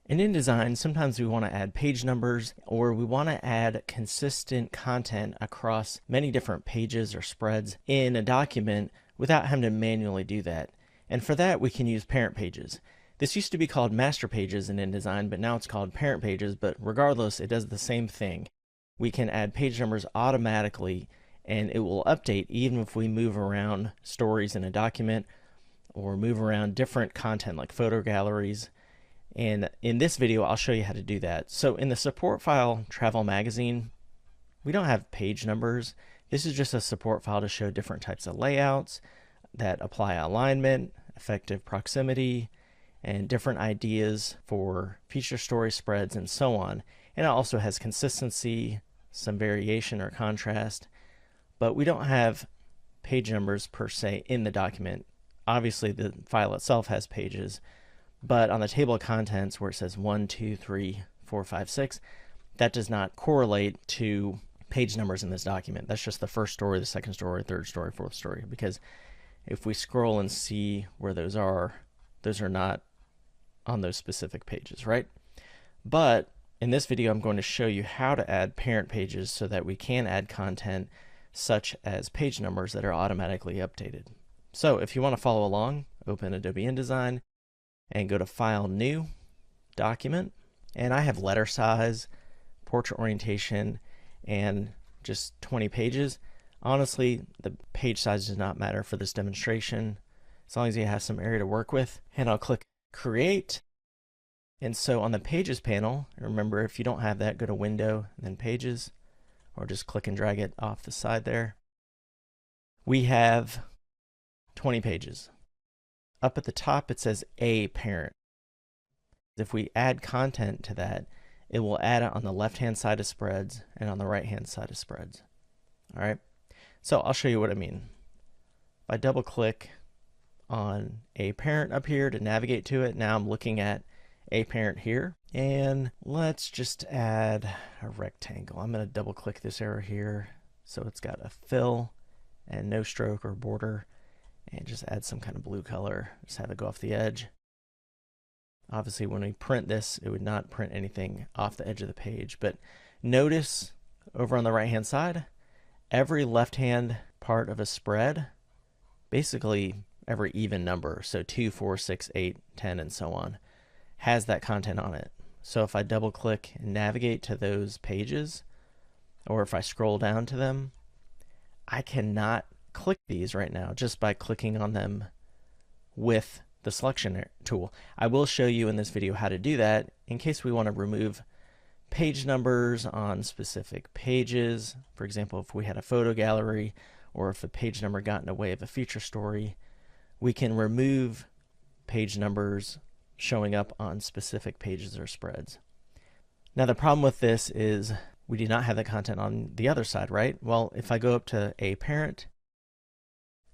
In InDesign, sometimes we want to add page numbers or we want to add consistent content across many different pages or spreads in a document without having to manually do that. And for that, we can use parent pages. This used to be called master pages in InDesign, but now it's called parent pages, but regardless, it does the same thing. We can add page numbers automatically and it will update even if we move around stories in a document or move around different content like photo galleries. And in this video, I'll show you how to do that. So in the support file Travel Magazine, we don't have page numbers. This is just a support file to show different types of layouts that apply alignment, effective proximity, and different ideas for feature story spreads and so on. And it also has consistency, some variation or contrast, but we don't have page numbers per se in the document. Obviously the file itself has pages, but on the table of contents where it says 1, 2, 3, 4, 5, 6, that does not correlate to page numbers in this document. That's just the first story, the second story, third story, fourth story, because if we scroll and see where those are not on those specific pages, right? But in this video, I'm going to show you how to add parent pages so that we can add content such as page numbers that are automatically updated. So if you want to follow along, open Adobe InDesign and go to File, New, Document, and I have letter size, portrait orientation, and just 20 pages. Honestly, the page size does not matter for this demonstration, as long as you have some area to work with. And I'll click Create. And so on the Pages panel, remember if you don't have that, go to Window, and then Pages, or just click and drag it off the side there. We have 20 pages. Up at the top, it says A Parent. If we add content to that, it will add it on the left-hand side of spreads and on the right-hand side of spreads. All right, so I'll show you what I mean. If I double-click on A Parent up here to navigate to it, now I'm looking at A Parent here, and let's just add a rectangle. I'm going to double-click this arrow here so it's got a fill and no stroke or border, and just add some kind of blue color. Just have it go off the edge. Obviously, when we print this, it would not print anything off the edge of the page. But notice over on the right-hand side, every left-hand part of a spread, basically every even number, so 2, 4, 6, 8, 10, and so on, has that content on it. So if I double-click and navigate to those pages, or if I scroll down to them, I cannot click these right now just by clicking on them with the selection tool. I will show you in this video how to do that in case we want to remove page numbers on specific pages. For example, if we had a photo gallery or if a page number got in the way of a feature story, we can remove page numbers showing up on specific pages or spreads. Now the problem with this is we do not have the content on the other side, right? Well, if I go up to A Parent,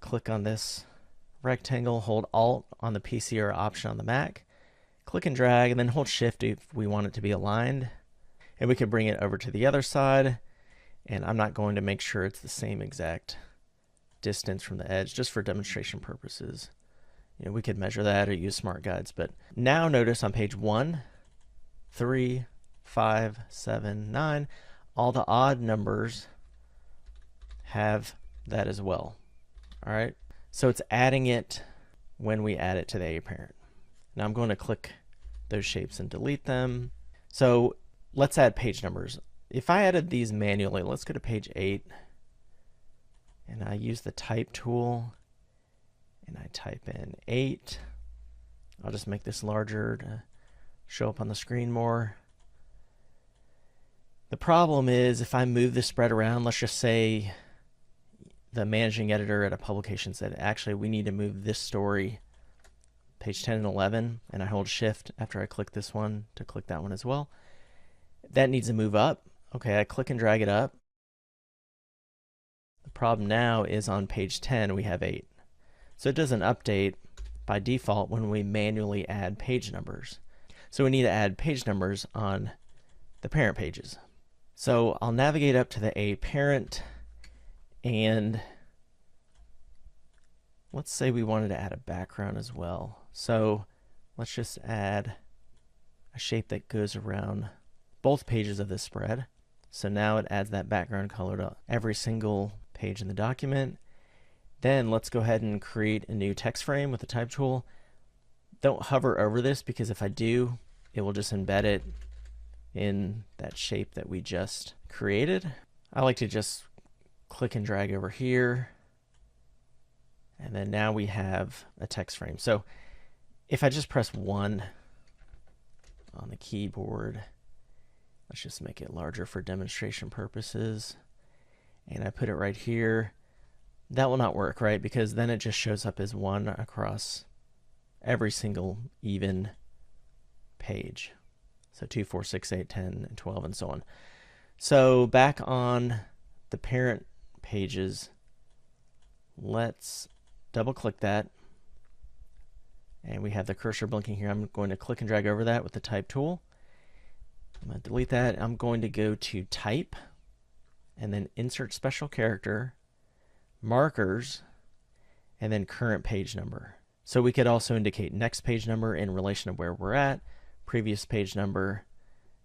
click on this rectangle, hold Alt on the PC or Option on the Mac, click and drag, and then hold Shift if we want it to be aligned. And we can bring it over to the other side, and I'm not going to make sure it's the same exact distance from the edge, just for demonstration purposes. You know, we could measure that or use smart guides, but now notice on page 1, 3, 5, 7, 9, all the odd numbers have that as well. All right, so it's adding it when we add it to the A Parent. Now I'm going to click those shapes and delete them. So let's add page numbers. If I added these manually, let's go to page 8, and I use the type tool, and I type in 8. I'll just make this larger to show up on the screen more. The problem is if I move this spread around, let's just say the managing editor at a publication said, actually, we need to move this story, page 10 and 11, and I hold Shift after I click this one to click that one as well. That needs to move up. Okay, I click and drag it up. The problem now is on page 10, we have 8. So it doesn't update by default when we manually add page numbers. So we need to add page numbers on the parent pages. So I'll navigate up to the A Parent, and let's say we wanted to add a background as well. So let's just add a shape that goes around both pages of this spread. So now it adds that background color to every single page in the document. Then let's go ahead and create a new text frame with the type tool. Don't hover over this, because if I do, it will just embed it in that shape that we just created. I like to just click and drag over here, and then now we have a text frame. So if I just press 1 on the keyboard, let's just make it larger for demonstration purposes, and I put it right here, that will not work, right? Because then it just shows up as 1 across every single even page. So 2, 4, 6, 8, 10, and 12, and so on. So back on the parent pages, let's double click that, and we have the cursor blinking here. I'm going to click and drag over that with the type tool. I'm going to delete that. I'm going to go to type, and then insert special character, markers, and then current page number. So we could also indicate next page number in relation to where we're at, previous page number,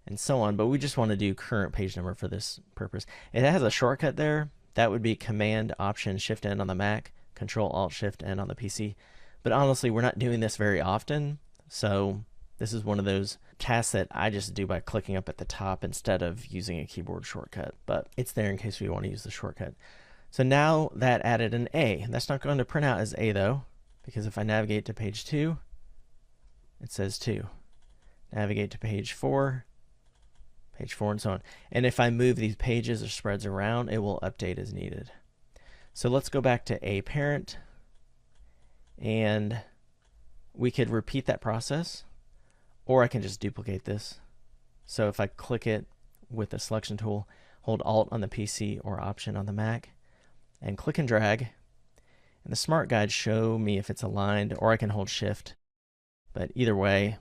and so on, but we just want to do current page number for this purpose. It has a shortcut there. That would be Command Option Shift N on the Mac, Control Alt Shift N on the PC. But honestly, we're not doing this very often, so this is one of those tasks that I just do by clicking up at the top instead of using a keyboard shortcut, but it's there in case we want to use the shortcut. So now that added an A. That's not going to print out as A though, because if I navigate to page 2, it says 2. Navigate to page 4, and so on. And if I move these pages or spreads around, it will update as needed. So let's go back to A parent, and we could repeat that process, or I can just duplicate this. So if I click it with the selection tool, hold Alt on the PC or Option on the Mac, and click and drag, and the smart guides show me if it's aligned, or I can hold Shift. But either way,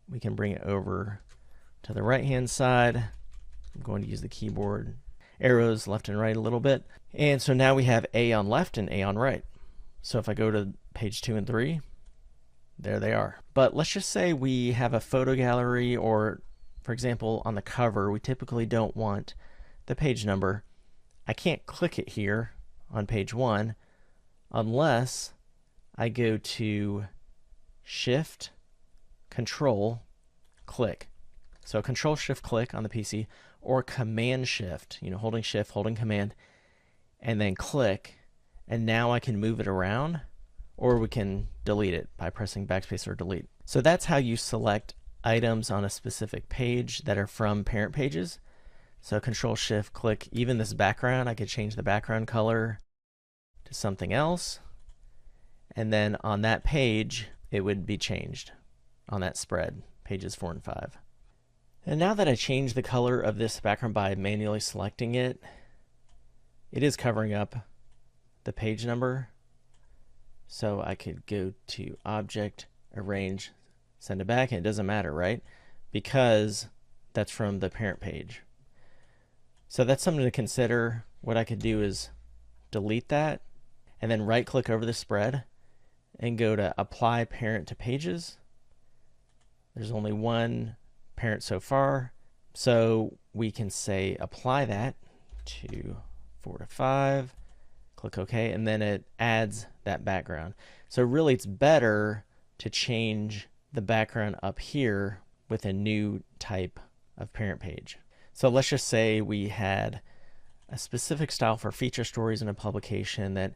we can bring it over to the right hand side. I'm going to use the keyboard arrows left and right a little bit. And so now we have A on left and A on right. So if I go to page 2 and 3, there they are. But let's just say we have a photo gallery, or for example on the cover we typically don't want the page number. I can't click it here on page 1 unless I go to Shift, Control, click. So Control Shift click on the PC, or Command Shift, holding Shift, holding Command, and then click, and now I can move it around, or we can delete it by pressing backspace or delete. So that's how you select items on a specific page that are from parent pages. So Control Shift click, even this background, I could change the background color to something else, and then on that page it would be changed on that spread, pages 4 and 5. And now that I changed the color of this background by manually selecting it, it is covering up the page number. So I could go to Object, Arrange, Send it back, and it doesn't matter, right? Because that's from the parent page. So that's something to consider. What I could do is delete that, and then right click over the spread and go to Apply Parent to Pages. There's only one parent so far, so we can say apply that to 4 to 5, click OK, and then it adds that background. So really it's better to change the background up here with a new type of parent page. So let's just say we had a specific style for feature stories in a publication that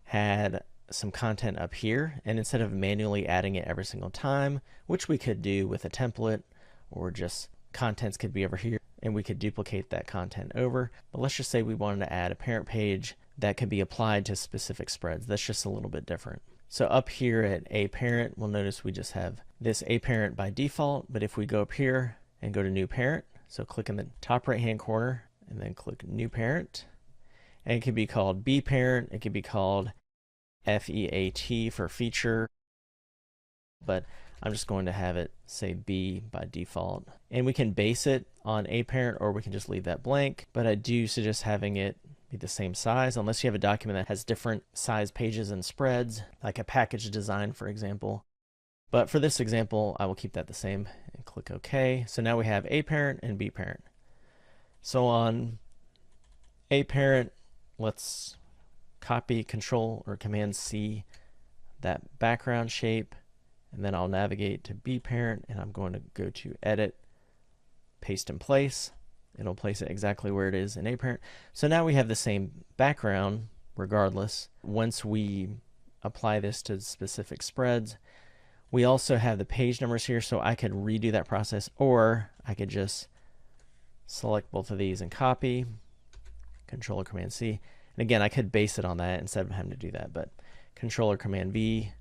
had some content up here, and instead of manually adding it every single time, which we could do with a template, or just contents could be over here and we could duplicate that content over. But let's just say we wanted to add a parent page that could be applied to specific spreads. That's just a little bit different. So up here at A parent, we'll notice we just have this A parent by default, but if we go up here and go to new parent, so click in the top right hand corner and then click new parent, and it could be called B parent, it could be called FEAT for feature, but I'm just going to have it say B by default. And we can base it on A parent, or we can just leave that blank, but I do suggest having it be the same size unless you have a document that has different size pages and spreads, like a package design for example. But for this example I will keep that the same and click OK. So now we have A parent and B parent. So on A parent, let's copy Control or Command C that background shape, and then I'll navigate to B parent, and I'm going to go to Edit, Paste in Place. It'll place it exactly where it is in A parent. So now we have the same background regardless. Once we apply this to specific spreads, we also have the page numbers here, so I could redo that process, or I could just select both of these and copy, Control or Command C. And again, I could base it on that instead of having to do that, but Control or Command V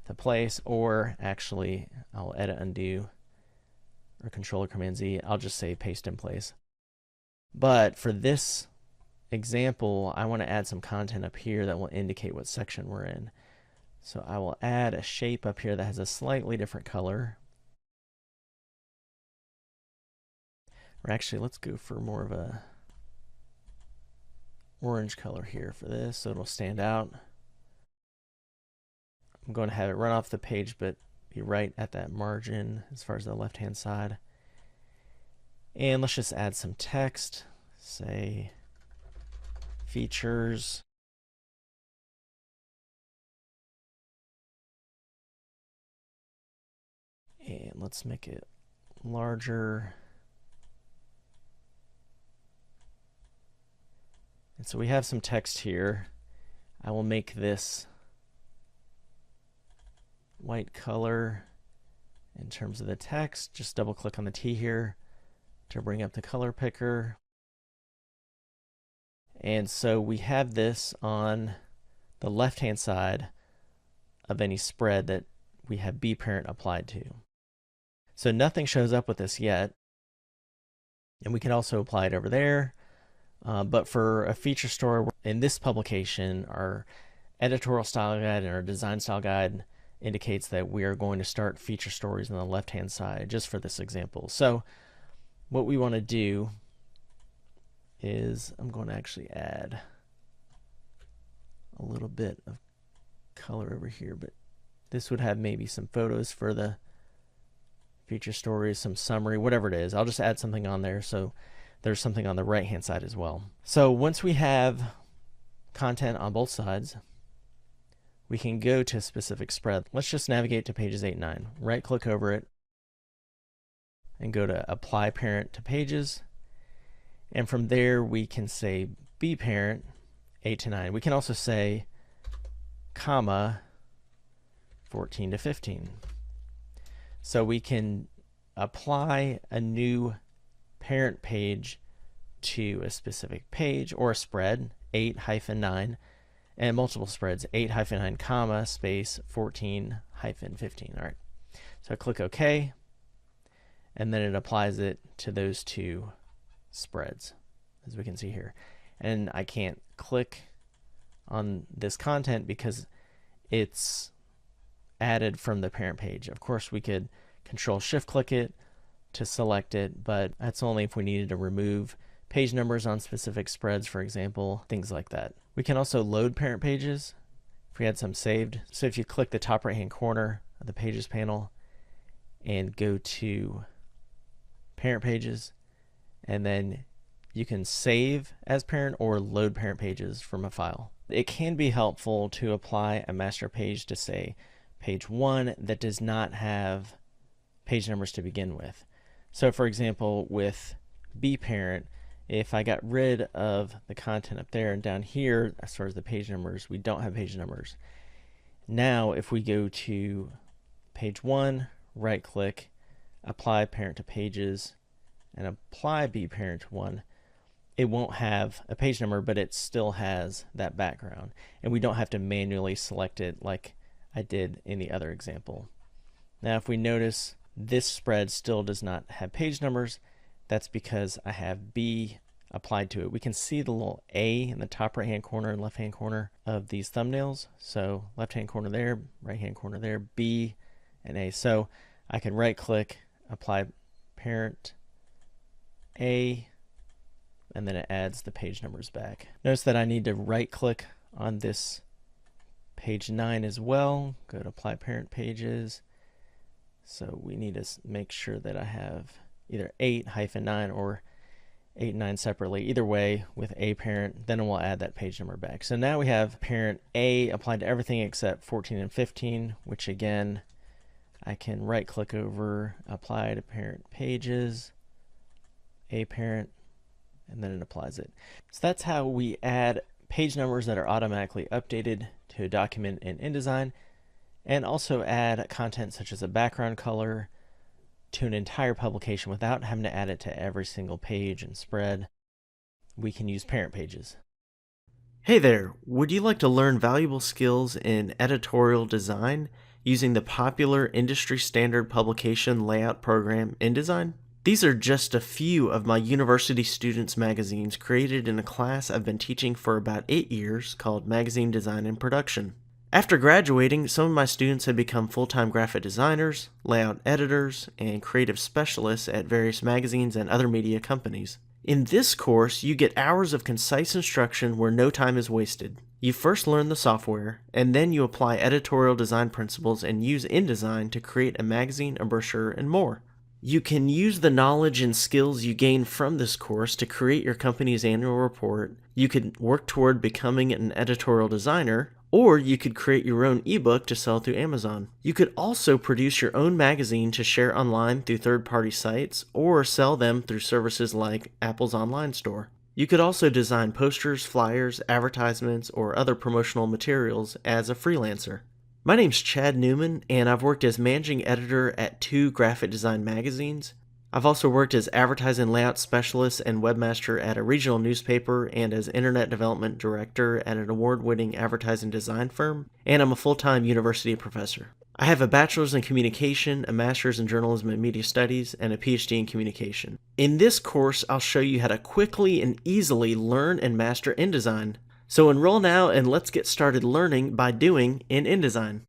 to place, or actually I'll edit undo, or Control or Command Z. I'll just say paste in place. But for this example, I want to add some content up here that will indicate what section we're in. So I will add a shape up here that has a slightly different color. Or actually, let's go for more of a orange color here for this, so it'll stand out. I'm going to have it run off the page, but be right at that margin as far as the left-hand side. And let's just add some text, say features. And let's make it larger. And so we have some text here. I will make this white color in terms of the text. Just double click on the T here to bring up the color picker. And so we have this on the left-hand side of any spread that we have B parent applied to. So nothing shows up with this yet. And we can also apply it over there. But for a feature story in this publication, our editorial style guide and our design style guide indicates that we are going to start feature stories on the left-hand side just for this example. So what we want to do is I'm going to actually add a little bit of color over here, but this would have maybe some photos for the feature stories, some summary, whatever it is. I'll just add something on there so there's something on the right hand side as well. So once we have content on both sides, we can go to a specific spread. Let's just navigate to pages 8 and 9. Right click over it and go to Apply Parent to Pages. And from there we can say B parent 8 to 9. We can also say comma 14 to 15. So we can apply a new parent page to a specific page or a spread, 8-9, and multiple spreads, 8-9, comma, space, 14-15. All right. So I click OK, and then it applies it to those two spreads, as we can see here. And I can't click on this content because it's added from the parent page. Of course, we could Control-Shift click it to select it, but that's only if we needed to remove page numbers on specific spreads, for example, things like that. We can also load parent pages if we had some saved. So if you click the top right hand corner of the Pages panel and go to Parent Pages, and then you can save as parent or load parent pages from a file. It can be helpful to apply a master page to, say, page 1 that does not have page numbers to begin with. So for example, with B parent, if I got rid of the content up there and down here, as far as the page numbers, we don't have page numbers. Now, if we go to page 1, right click, apply parent to pages, and apply B parent 1, it won't have a page number, but it still has that background. And we don't have to manually select it like I did in the other example. Now, if we notice, this spread still does not have page numbers. That's because I have B applied to it. We can see the little A in the top right hand corner and left hand corner of these thumbnails. So left hand corner there, right hand corner there, B and A. So I can right click, apply parent A, and then it adds the page numbers back. Notice that I need to right click on this page 9 as well. Go to Apply Parent Pages, So we need to make sure that I have either 8-9 or 8 and 9 separately. Either way, with a parent, then we'll add that page number back. So now we have parent A applied to everything except 14 and 15, which again, I can right click over, apply to parent pages, a parent, and then it applies it. So that's how we add page numbers that are automatically updated to a document in InDesign, and also add content such as a background color to an entire publication without having to add it to every single page and spread. We can use parent pages. Hey there, would you like to learn valuable skills in editorial design using the popular industry standard publication layout program InDesign? These are just a few of my university students' magazines created in a class I've been teaching for about 8 years called Magazine Design and Production. After graduating, some of my students have become full-time graphic designers, layout editors, and creative specialists at various magazines and other media companies. In this course, you get hours of concise instruction where no time is wasted. You first learn the software, and then you apply editorial design principles and use InDesign to create a magazine, a brochure, and more. You can use the knowledge and skills you gain from this course to create your company's annual report. You could work toward becoming an editorial designer, or you could create your own ebook to sell through Amazon. You could also produce your own magazine to share online through third-party sites, or sell them through services like Apple's online store. You could also design posters, flyers, advertisements, or other promotional materials as a freelancer. My name's Chad Newman, and I've worked as managing editor at 2 graphic design magazines. I've also worked as advertising layout specialist and webmaster at a regional newspaper and as internet development director at an award-winning advertising design firm, and I'm a full-time university professor. I have a bachelor's in communication, a master's in journalism and media studies, and a PhD in communication. In this course, I'll show you how to quickly and easily learn and master InDesign. So enroll now and let's get started learning by doing in InDesign.